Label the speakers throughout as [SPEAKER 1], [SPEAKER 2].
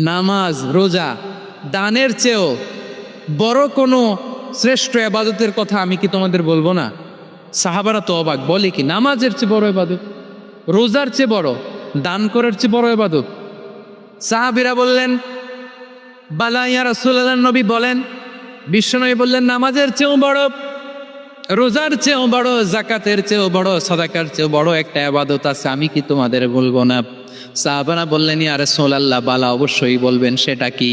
[SPEAKER 1] নামাজ, রোজা, দানের চেয়েও বড় কোনো শ্রেষ্ঠ ইবাদতের কথা আমি কি তোমাদের বলবো না? সাহাবারা তো অবাক, বলে কি নামাজের চেয়ে বড় ইবাদত, রোজার চেয়ে বড়, দান করার চেয়ে বড় ইবাদত? সাহাবীরা বললেন বালা ইয়া রাসূলুল্লাহ, নবী বলেন। বিশ্বনবী বললেন নামাজের চেয়েও বড়, রোজার চেয়েও বড়, যাকাতের চেয়েও বড়, সাদাকার চেয়েও বড় একটা ইবাদত আছে, আমি কি তোমাদের বলবো না? সাহাবারা বললেন ইয়া রাসূলুল্লাহ, বালা অবশ্যই বলবেন, সেটা কি?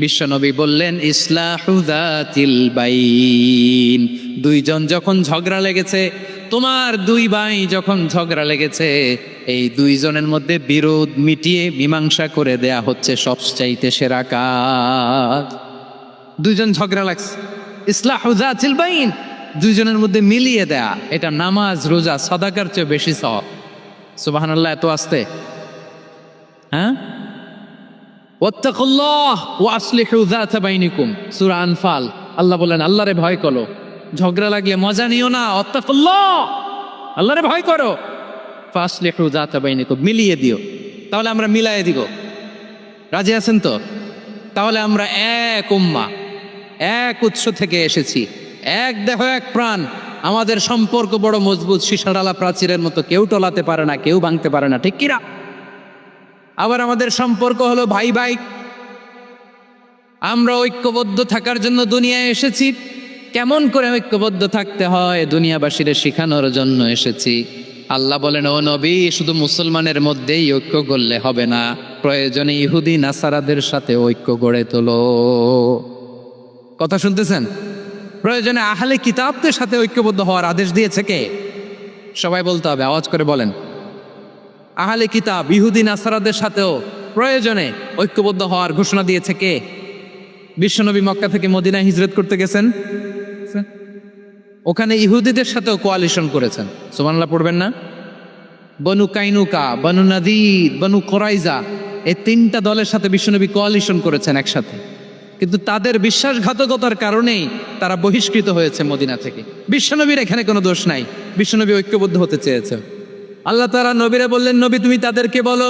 [SPEAKER 1] বিশ্বনবী বললেন ইসলাহু যাতিল বাইন। দুইজন যখন ঝগড়া লেগেছে, তোমার দুই ভাই যখন ঝগড়া লেগেছে, এই দুইজনের মধ্যে বিরোধ মিটিয়ে মীমাংসা করে দেয়া হচ্ছে সবচাইতে সেরা কাজ। দুইজন ঝগড়া লাগছে, ইসলাহু যাতিল বাইন, দুইজনের মধ্যে মিলিয়ে দেয়া, এটা নামাজ, রোজা, সাদাকার চেয়ে বেশি সওয়াব। সুবহানাল্লাহ, এত আসতে, হ্যাঁ? ওয়াত্তাকুল্লাহ ওয়া আসলিহু যাতা বাইনিকুম, সূরা আনফাল। আল্লাহ বলেন আল্লাহরে ভয় করো, ঝগড়া লাগলে মজা নিও না, ওয়াত্তাকুল্লাহ, আল্লাহরে ভয় করো, ফাসলিহু যাতা বাইনিকুম, মিলিয়ে দিও। তাহলে আমরা মিলায়ে দিব, রাজি আছেন তো? তাহলে আমরা এক উম্মাহ, এক উৎস থেকে এসেছি, এক দেহ এক প্রাণ, আমাদের সম্পর্ক বড় মজবুত, সীসাডালা প্রাচীরের মতো, কেউ টলাতে পারে না, কেউ ভাঙতে পারে না, ঠিক কিনা? আবার আমাদের সম্পর্ক হলো ভাই ভাই, আমরা ঐক্যবদ্ধ থাকার জন্য দুনিয়ায় এসেছি। কেমন করে ঐক্যবদ্ধ থাকতে হয় দুনিয়াবাসীরে শিখানোর জন্য এসেছি। আল্লাহ বলেন ও নবী, শুধু মুসলমানের মধ্যেই ঐক্য গড়লে হবে না, প্রয়োজনে ইহুদি নাসারাদের সাথে ঐক্য গড়ে তোলো। কথা শুনতেছেন? প্রয়োজনে আহলে কিতাবদের সাথে ঐক্যবদ্ধ হওয়ার আদেশ দিয়েছে কে? সবাই বলতে হবে, আওয়াজ করে বলেন। আহলে কিতাব ইহুদি নাসারাদের সাথেও প্রয়োজনে ঐক্যবদ্ধ হওয়ার ঘোষণা দিয়েছে কে? বিশ্বনবী মক্কা থেকে মদিনায় হিজরত করতে গেছেন, ওখানে ইহুদিদের সাথেও কোয়ালিশন করেছেন। সুবহানাল্লাহ পড়বেন না? বনু কাইনুকা, বনু নাদির, বনু কোরাইজা, এই তিনটা দলের সাথে বিশ্বনবী কোয়ালিশন করেছেন একসাথে, কিন্তু তাদের বিশ্বাসঘাতকতার কারণেই তারা বহিষ্কৃত হয়েছে মদিনা থেকে। বিশ্বনবীর এখানে কোনো দোষ নাই, বিশ্বনবী ঐক্যবদ্ধ হতে চেয়েছে। আল্লাহ তাআলা নবীরে বললেন, নবী তুমি তাদেরকে বলো,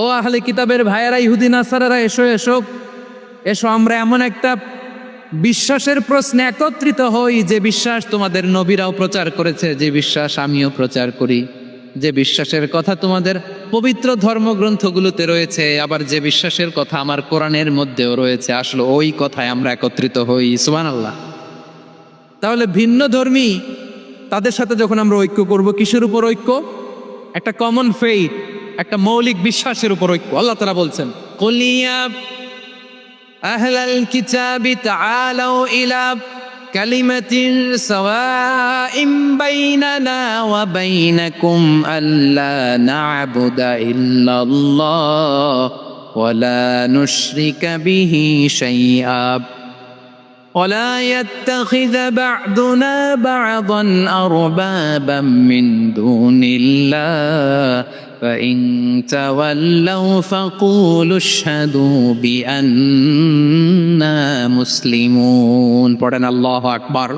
[SPEAKER 1] ও আহলে কিতাবের ভাইয়েরা, ইহুদি নাসারারা, এসো এসো এসো, আমরা এমন একটা বিশ্বাসের প্রশ্নে একত্রিত হই, যে বিশ্বাস তোমাদের নবীরাও প্রচার করেছে, যে বিশ্বাস আমিও প্রচার করি, যে বিশ্বাসের কথা তোমাদের পবিত্র ধর্মগ্রন্থগুলোতে রয়েছে, আবার যে বিশ্বাসের কথা আমার কোরআনের মধ্যেও রয়েছে, আসলে ওই কথায় আমরা একত্রিত হই। সুবহানাল্লাহ। তাহলে ভিন্ন ধর্মী তাদের সাথে যখন আমরা ঐক্য করব, কিসের উপর ঐক্য? একটা কমন ফেইথ, একটা মৌলিক বিশ্বাসের উপর ঐক্য। আল্লাহ তাআলা বলছেন কুলিয়া আহলাল কিতাবি তাআলাউ ইলা কালিমাতিন সাওয়াইম বাইনানা ওয়া বাইনাকুম আল্লা না'বুদা ইল্লাল্লাহ ওয়া লা নুশরিকা বিহি শাইআ ولا يتخذ بعضنا بعضا أربابا من دون الله فإن تولوا فقولوا اشهدوا بأننا مسلمون. পড়েন আল্লাহু আকবার।